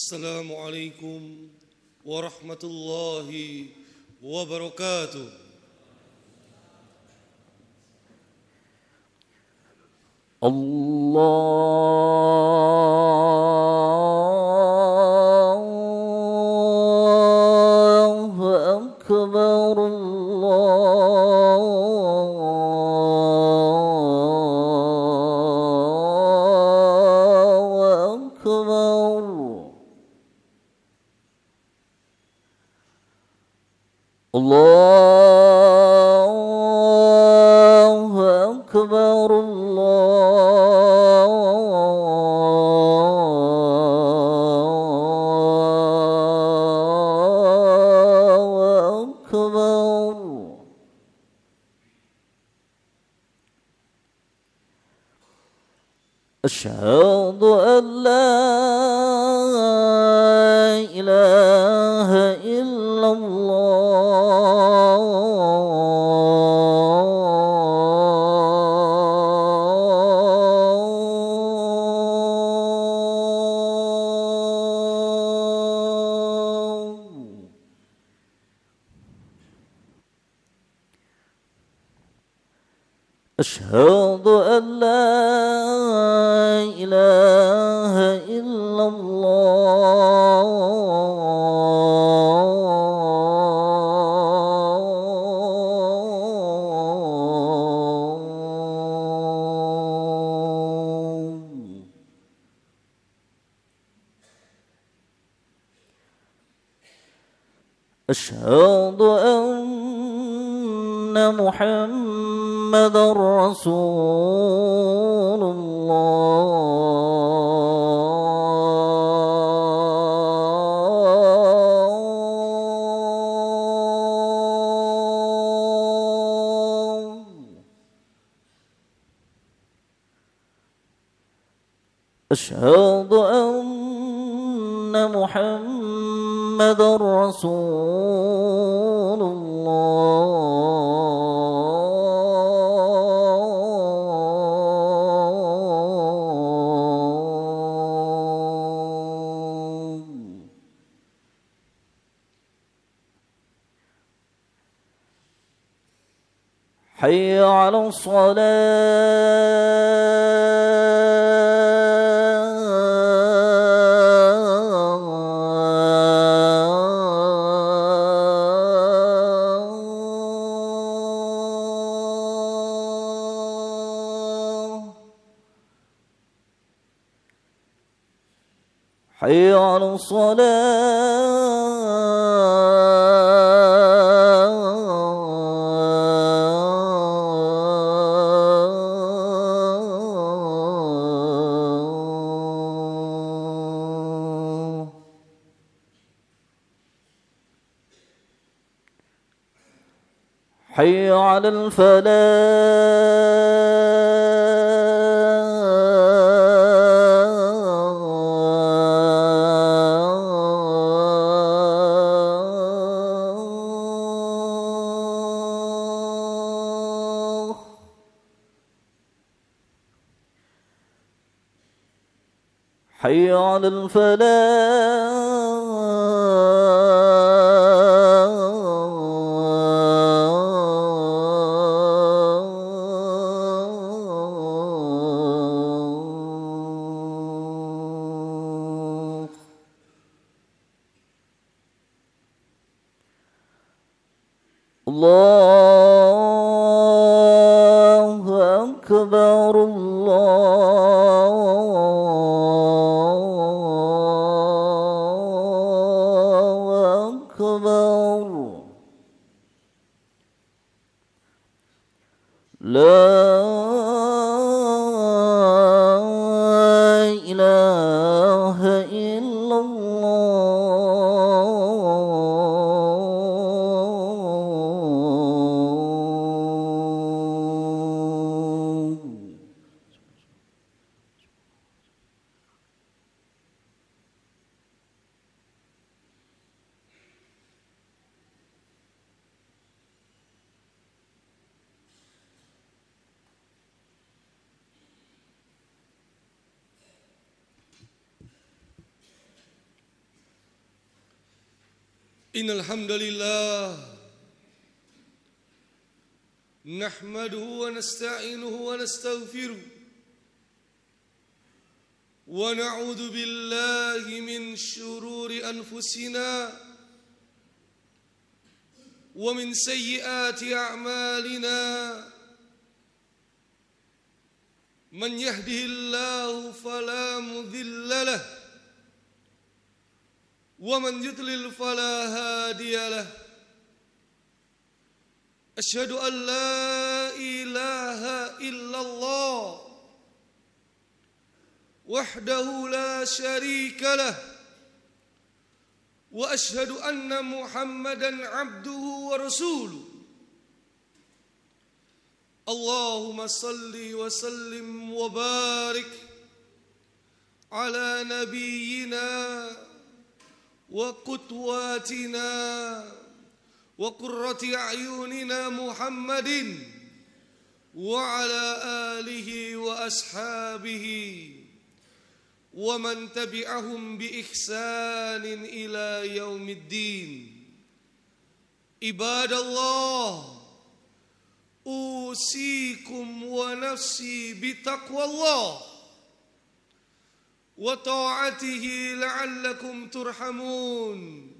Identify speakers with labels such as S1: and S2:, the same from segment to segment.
S1: السلام عليكم ورحمة الله وبركاته.
S2: الله أكبر الله أكبر الله أكبر الله أكبر أشهد أن لا إله إلا الله أشهد أن لا إله إلا الله أشهد أن محمدا رسول الله أشهد أن محمدا رسول الله حي على الصلاة حي على الصلاة حي على الفلاح حي على الفلاح الله أكبر الله أكبر لا إله إلا الله
S1: Innal hamdalillah nahmaduhu wa nasta'inuhu wa nastaghfiruh wa na'udzu billahi min shururi anfusina wa min sayyiati a'malina man yahdihillahu fala mudilla lahu ومن يضلل فلا هادي له أشهد أن لا إله إلا الله وحده لا شريك له وأشهد أن محمدا عبده ورسوله اللهم صل وسلم وبارك على نبينا وقدواتنا وقرة أعيننا محمد وعلى آله وأصحابه ومن تبعهم بإحسان إلى يوم الدين عباد الله أوصيكم ونفسي بتقوى الله وطاعته لعلكم ترحمون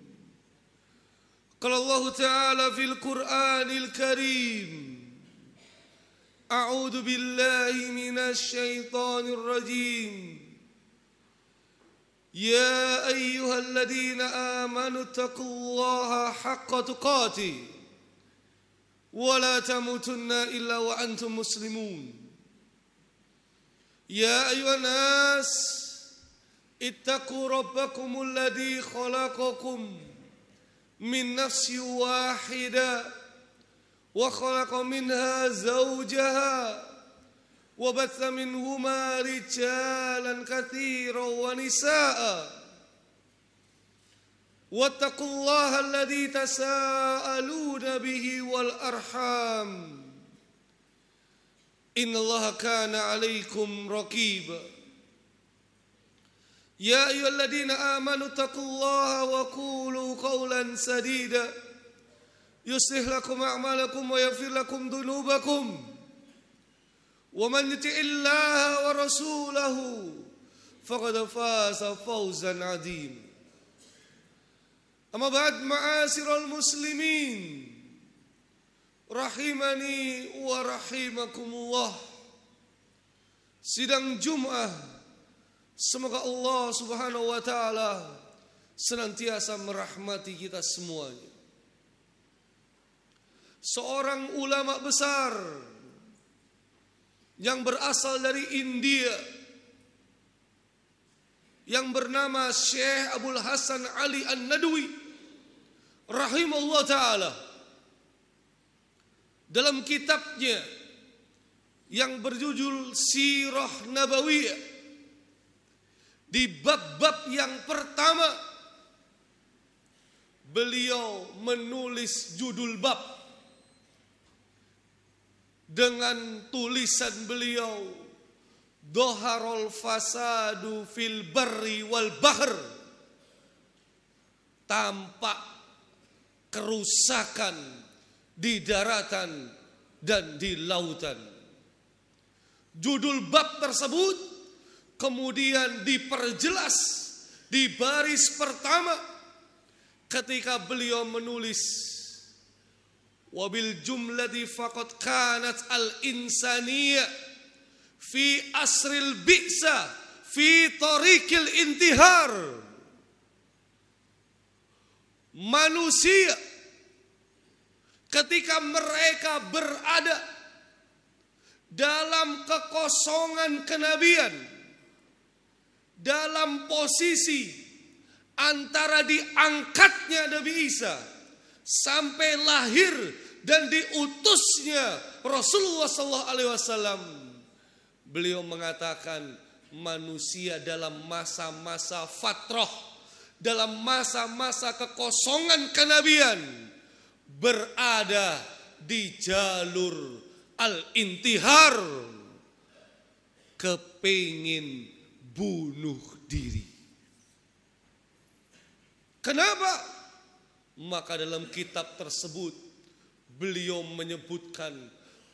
S1: قال الله تعالى في القرآن الكريم أعوذ بالله من الشيطان الرجيم يا أيها الذين آمنوا اتقوا الله حق تقاته ولا تموتن إلا وأنتم مسلمون يا أيها الناس اتقوا ربكم الذي خلقكم من نفس واحدة وخلق منها زوجها وبث منهما رجالا كثيرا ونساء واتقوا الله الذي تساءلون به والأرحام إن الله كان عليكم رقيبا يا أيها الذين آمنوا اتقوا الله وقولوا قولا سديدا يصلح لكم أعمالكم ويغفر لكم ذنوبكم ومن يطع الله ورسوله فقد فاز فوزا عظيما أما بعد معاشر المسلمين rahimani wa rahimakumullah. Sidang Jum'ah, semoga Allah Subhanahu wa taala senantiasa merahmati kita semuanya. Seorang ulama besar yang berasal dari India yang bernama Syekh Abdul Hasan Ali An-Nadwi rahimahullah taala, dalam kitabnya yang berjudul Sirah Nabawiyah, di bab-bab yang pertama beliau menulis judul bab dengan tulisan beliau, Dhaharul fasadu fil barri wal bahr, tampak kerusakan di daratan dan di lautan. Judul bab tersebut kemudian diperjelas di baris pertama ketika beliau menulis, wabil jumlati faqad kanat al insaniyah fi asril bi'sa fi tariqil intihar. Manusia ketika mereka berada dalam kekosongan kenabian, dalam posisi antara diangkatnya Nabi Isa sampai lahir dan diutusnya Rasulullah SAW, beliau mengatakan manusia dalam masa-masa fatrah, dalam masa-masa kekosongan kenabian, berada di jalur al-intihar, kepingin bunuh diri. Kenapa? Maka dalam kitab tersebut beliau menyebutkan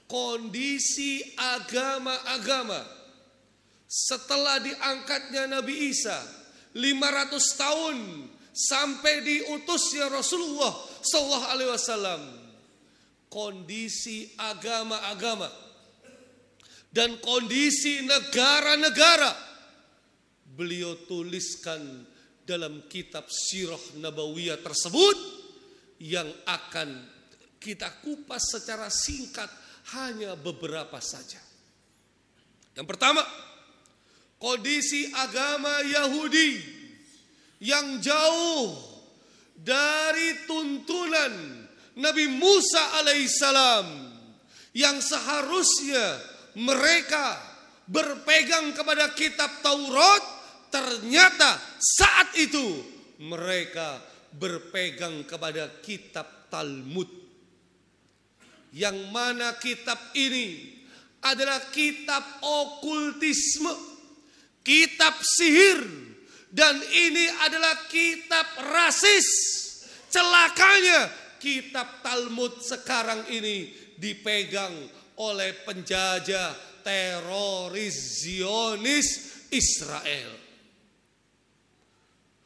S1: kondisi agama-agama setelah diangkatnya Nabi Isa 500 tahun sampai diutusnya Rasulullah sallallahu alaihi wasallam. Kondisi agama-agama dan kondisi negara-negara beliau tuliskan dalam kitab Sirah Nabawiyah tersebut, yang akan kita kupas secara singkat hanya beberapa saja. Yang pertama, kondisi agama Yahudi yang jauh dari tuntunan Nabi Musa alaihissalam, yang seharusnya mereka berpegang kepada kitab Taurat. Ternyata saat itu mereka berpegang kepada kitab Talmud, yang mana kitab ini adalah kitab okultisme, kitab sihir, dan ini adalah kitab rasis. Celakanya kitab Talmud sekarang ini dipegang oleh penjajah teroris Zionis Israel.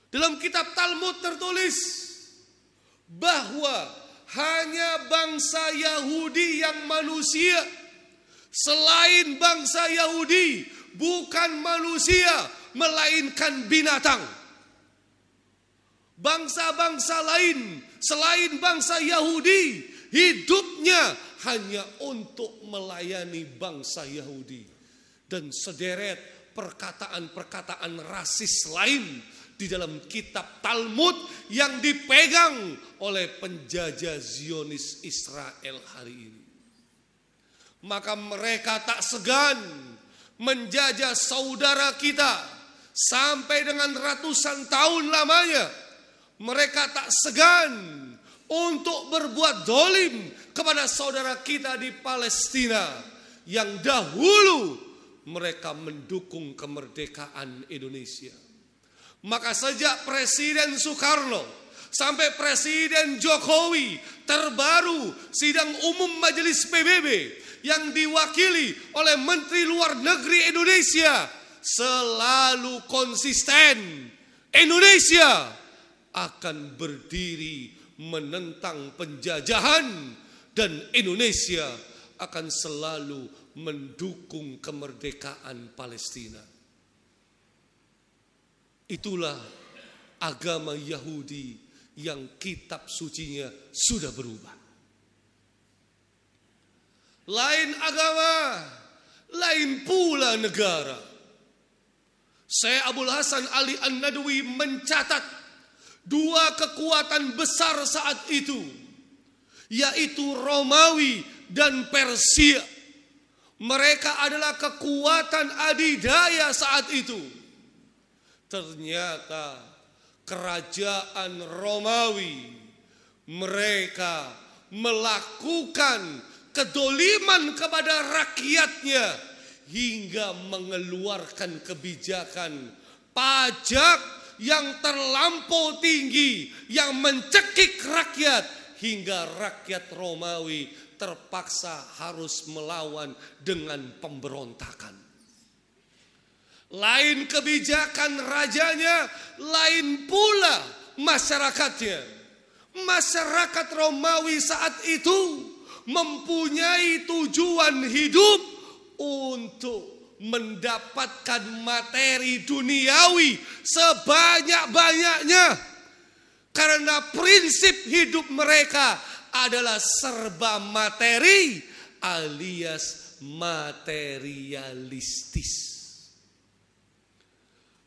S1: Dalam kitab Talmud tertulis bahwa hanya bangsa Yahudi yang manusia. Selain bangsa Yahudi bukan manusia, melainkan binatang. Bangsa-bangsa lain selain bangsa Yahudi hidupnya hanya untuk melayani bangsa Yahudi. Dan sederet perkataan-perkataan rasis lain di dalam kitab Talmud yang dipegang oleh penjajah Zionis Israel hari ini. Maka mereka tak segan menjajah saudara kita sampai dengan ratusan tahun lamanya. Mereka tak segan untuk berbuat dolim kepada saudara kita di Palestina yang dahulu mereka mendukung kemerdekaan Indonesia. Maka sejak Presiden Soekarno sampai Presiden Jokowi terbaru, sidang umum Majelis PBB yang diwakili oleh Menteri Luar Negeri Indonesia selalu konsisten. Indonesia akan berdiri menentang penjajahan dan Indonesia akan selalu mendukung kemerdekaan Palestina. Itulah agama Yahudi yang kitab sucinya sudah berubah. Lain agama, lain pula negara. Syekh Abdul Hasan Ali An-Nadwi mencatat dua kekuatan besar saat itu, yaitu Romawi dan Persia. Mereka adalah kekuatan adidaya saat itu. Ternyata kerajaan Romawi mereka melakukan kedoliman kepada rakyatnya hingga mengeluarkan kebijakan pajak yang terlampau tinggi yang mencekik rakyat hingga rakyat Romawi terpaksa harus melawan dengan pemberontakan. Lain kebijakan rajanya, lain pula masyarakatnya. Masyarakat Romawi saat itu mempunyai tujuan hidup untuk mendapatkan materi duniawi sebanyak-banyaknya. Karena prinsip hidup mereka adalah serba materi alias materialistis.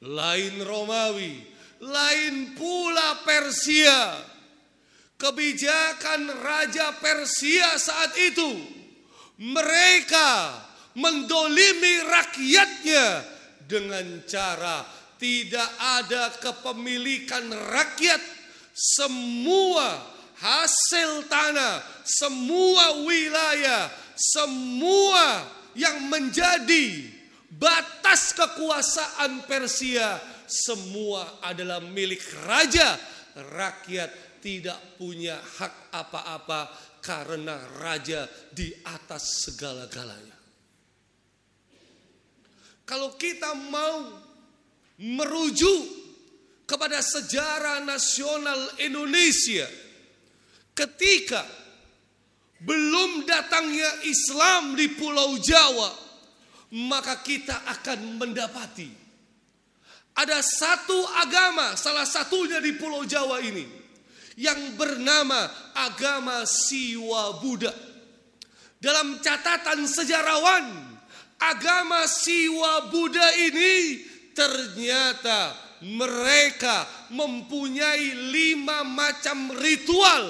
S1: Lain Romawi, lain pula Persia. Kebijakan Raja Persia saat itu, mereka mendolimi rakyatnya dengan cara tidak ada kepemilikan rakyat. Semua hasil tanah, semua wilayah, semua yang menjadi batas kekuasaan Persia semua adalah milik raja rakyat tidak punya hak apa-apa karena raja di atas segala-galanya. Kalau kita mau merujuk kepada sejarah nasional Indonesia, ketika belum datangnya Islam di Pulau Jawa, maka kita akan mendapati ada satu agama, salah satunya di Pulau Jawa ini, yang bernama agama Siwa Buddha. Dalam catatan sejarawan, agama Siwa Buddha ini ternyata mereka mempunyai 5 macam ritual,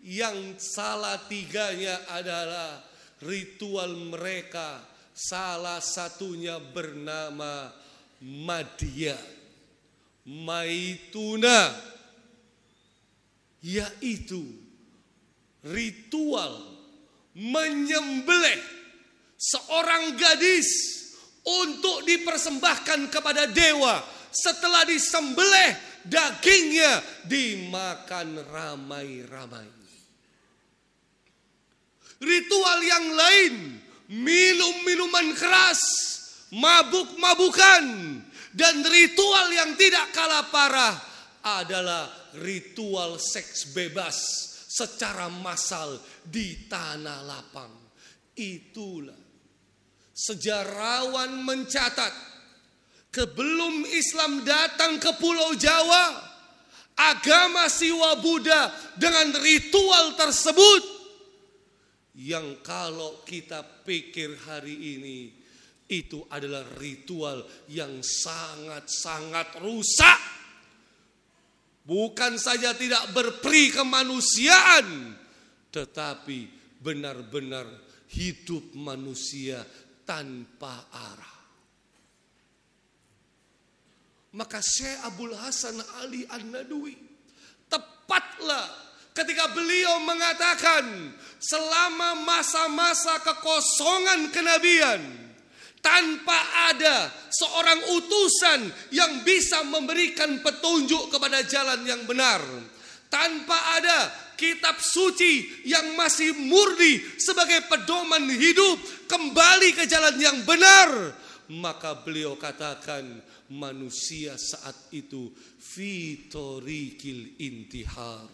S1: yang salah 3-nya adalah ritual mereka. Salah satunya bernama Madya Maituna, yaitu ritual menyembelih seorang gadis untuk dipersembahkan kepada dewa. Setelah disembelih, dagingnya dimakan ramai-ramai. Ritual yang lain, minum-minuman keras, mabuk-mabukan, dan ritual yang tidak kalah parah adalah ritual seks bebas secara massal di tanah lapang. Itulah sejarawan mencatat, sebelum Islam datang ke Pulau Jawa, agama Siwa Buddha dengan ritual tersebut, yang kalau kita pikir hari ini itu adalah ritual yang sangat-sangat rusak. Bukan saja tidak berperi kemanusiaan, tetapi benar-benar hidup manusia tanpa arah. Maka Syekh Abdul Hasan Ali An-Nadwi tepatlah ketika beliau mengatakan, selama masa-masa kekosongan kenabian, tanpa ada seorang utusan yang bisa memberikan petunjuk kepada jalan yang benar, tanpa ada kitab suci yang masih murni sebagai pedoman hidup kembali ke jalan yang benar, maka beliau katakan manusia saat itu fi thoriqil intihar,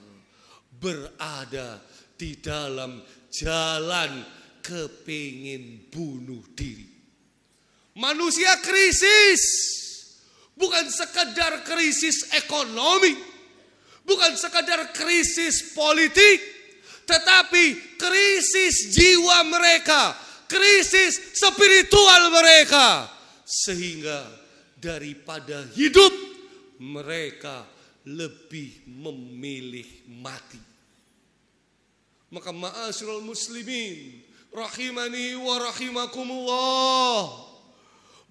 S1: berada di dalam jalan kepingin bunuh diri. Manusia krisis, bukan sekedar krisis ekonomi, bukan sekedar krisis politik, tetapi krisis jiwa mereka, krisis spiritual mereka. Sehingga daripada hidup, mereka lebih memilih mati. Maka ma'asyiral muslimin rahimani wa rahimakumullah,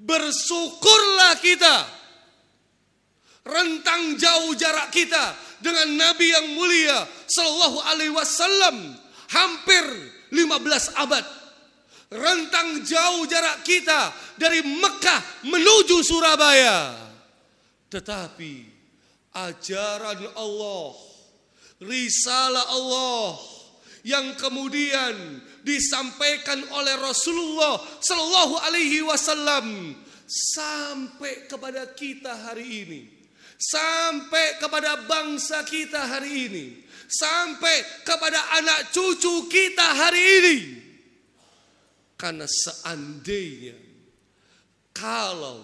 S1: bersyukurlah kita, rentang jauh jarak kita dengan Nabi yang mulia sallallahu alaihi wasallam hampir 15 abad. Rentang jauh jarak kita dari Mekah menuju Surabaya. Tetapi ajaran Allah, risalah Allah yang kemudian disampaikan oleh Rasulullah sallallahu alaihi wasallam sampai kepada kita hari ini, sampai kepada bangsa kita hari ini, sampai kepada anak cucu kita hari ini. Karena seandainya kalau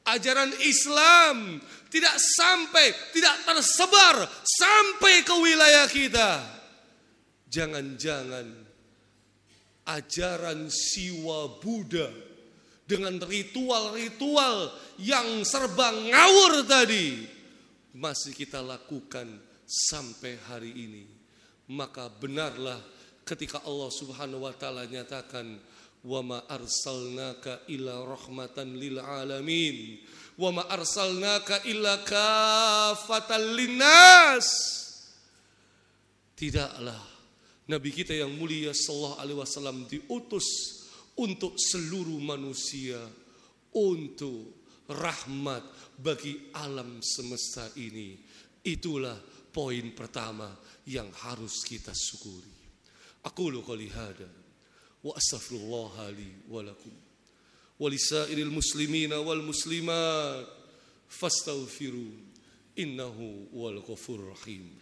S1: ajaran Islam tidak tersebar sampai ke wilayah kita, jangan-jangan ajaran Siwa Buddha dengan ritual-ritual yang serba ngawur tadi masih kita lakukan sampai hari ini. Maka benarlah ketika Allah Subhanahu wa taala nyatakan, wa ma arsalnaka illa rahmatan lil alamin wa ma arsalnaka illa kafatan linnas. Tidaklah Nabi kita yang mulia sallallahu alaihi wasallam diutus untuk seluruh manusia, untuk rahmat bagi alam semesta ini. Itulah poin pertama yang harus kita syukuri. Aqulu qouli hada wa astaghfirullah li wa lakum wa lisairil muslimina wal muslimat fastaghfiru innahu wal ghafurur rahim.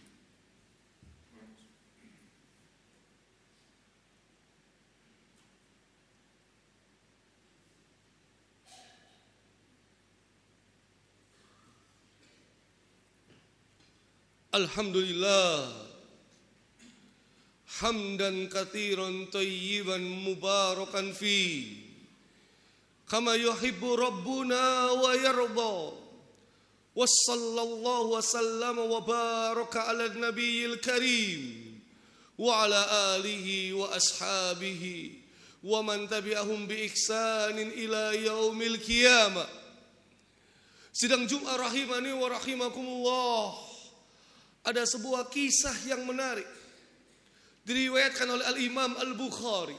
S1: Alhamdulillah hamdan katsiran thayyiban mubarakan fi kama yuhibbu rabbuna wa yarda. Wassallallahu wasallam wa baraka ala nabiyil karim wa ala alihi wa ashabihi wa man tabi'ahum bi ihsanin ila yaumil qiyamah. Sidang Jumat rahimani wa rahimakumullah. Ada sebuah kisah yang menarik diriwayatkan oleh Al-Imam Al-Bukhari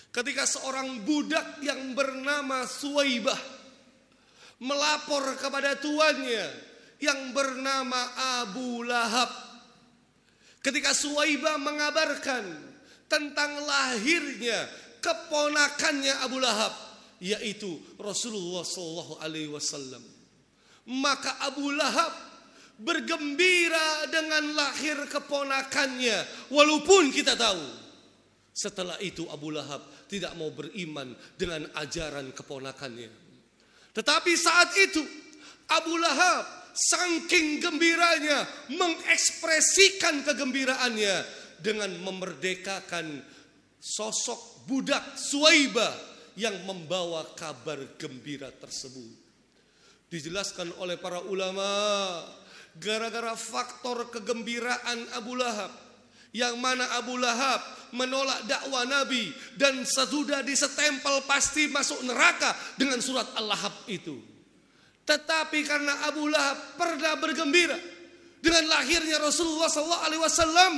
S1: ketika seorang budak yang bernama Suwaibah melapor kepada tuannya yang bernama Abu Lahab. Ketika Suwaibah mengabarkan tentang lahirnya keponakannya Abu Lahab, yaitu Rasulullah SAW, maka Abu Lahab bergembira dengan lahir keponakannya, walaupun kita tahu setelah itu Abu Lahab tidak mau beriman dengan ajaran keponakannya. Tetapi saat itu Abu Lahab saking gembiranya mengekspresikan kegembiraannya dengan memerdekakan sosok budak Suwaibah yang membawa kabar gembira tersebut. Dijelaskan oleh para ulama, gara-gara faktor kegembiraan Abu Lahab, yang mana Abu Lahab menolak dakwah Nabi dan sudah disetempel pasti masuk neraka dengan surat Al-Lahab itu. Tetapi karena Abu Lahab pernah bergembira dengan lahirnya Rasulullah SAW,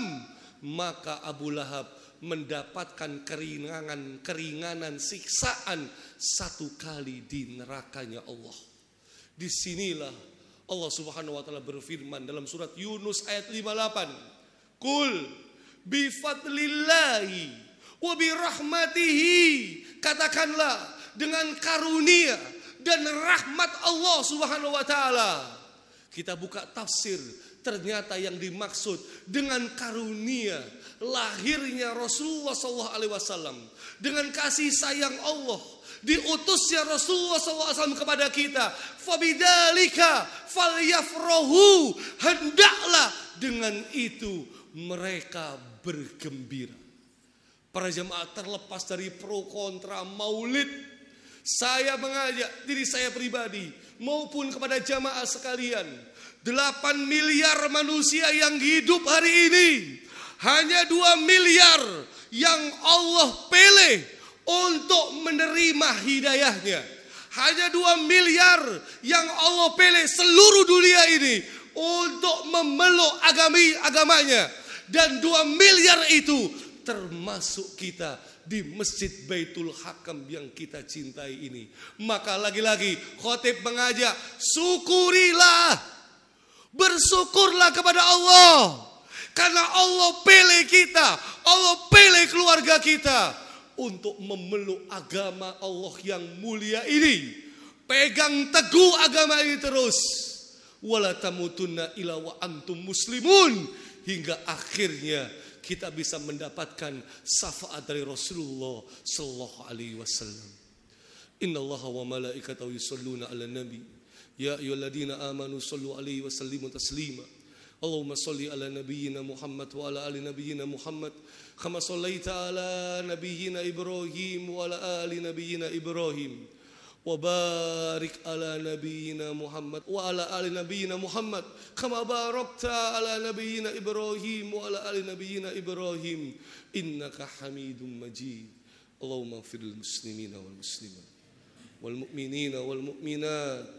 S1: maka Abu Lahab mendapatkan keringanan siksaan 1 kali di nerakanya Allah. Disinilah Allah Subhanahu wa taala berfirman dalam surat Yunus ayat 58. Qul bi fadlillahi wa bi rahmatihi. Katakanlah dengan karunia dan rahmat Allah Subhanahu wa taala. Kita buka tafsir, ternyata yang dimaksud dengan karunia lahirnya Rasulullah SAW, dengan kasih sayang Allah, diutusnya Rasulullah SAW kepada kita. Fabidzalika falyafrahu, hendaklah dengan itu mereka bergembira. Para jemaah, terlepas dari pro kontra maulid, saya mengajak diri saya pribadi maupun kepada jamaah sekalian, 8 miliar manusia yang hidup hari ini, hanya 2 miliar yang Allah pilih untuk menerima hidayahnya. Hanya 2 miliar yang Allah pilih seluruh dunia ini untuk memeluk agamanya. Dan 2 miliar itu termasuk kita di Masjid Baitul Hakam yang kita cintai ini. Maka lagi-lagi khotib mengajak, syukurilah, bersyukurlah kepada Allah. Karena Allah pilih kita, Allah pilih keluarga kita untuk memeluk agama Allah yang mulia ini. Pegang teguh agama ini terus. Wala tamutunna illa wa antum muslimun. Hingga akhirnya kita bisa mendapatkan syafaat dari Rasulullah sallallahu alaihi wasallam. Innallaha wa malaikatahu yusholluna 'alan nabi. Ya ayyuhalladzina amanu shallu alaihi wa sallimu taslima. Allahumma shalli ala nabiyyina Muhammad wa ala ali nabiyyina Muhammad kama shallaita ala nabiyyina Ibrahim wa ala ali nabiyyina Ibrahim wa barik ala nabiyyina Muhammad wa ala ali nabiyyina Muhammad kama barakta ala nabiyyina Ibrahim wa ala ali nabiyyina Ibrahim innaka Hamidum Majid. Allahumma ighfir lil muslimina wal muslimat wal mu'minina wal mu'minat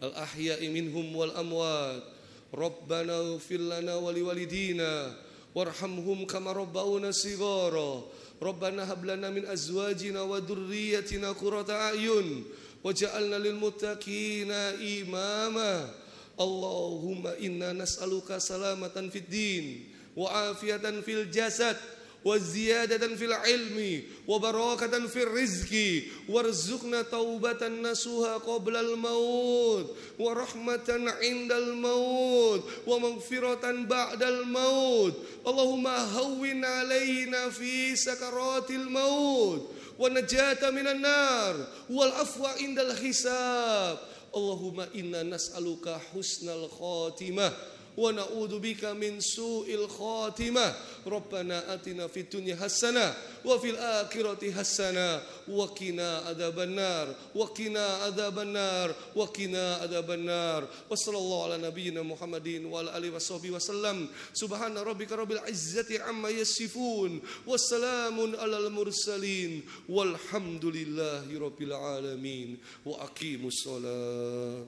S1: al ahya'i minhum wal amwat. Rabbana ighfir lana wa liwalidina warhamhum kama rabbawna shighara. Rabbana hab lana min azwajina wa dhurriyyatina qurrata a'yun waj'alna lil muttaqina imama. Allahumma inna nas'aluka salamatan fid din wa afiatan fil jasad wa ziyadatan fil ilmi wa barakatan fil rizki warzuqna taubatan nasuha qoblal maut wa rahmatan indal maut wa maghfiratan ba'dal maut. Allahumma hawwin alaina fi sakaratil maut wa najata minan nar wal afwa indal hisab. Allahumma inna nas'aluka husnal khatimah wa na'udzu bika min su'il khatimah. Rabbana atina fid dunya hasanah wa fil akhirati hasanah wa qina adzabannar wa qina adzabannar wa qina adzabannar. Wa sallallahu ala nabiyyina Muhammadin wa ala alihi washabbihi wasallam. Subhana rabbika rabbil izzati amma yasifun wassalamun alal mursalin walhamdulillahi rabbil alamin. Wa aqimus shalah.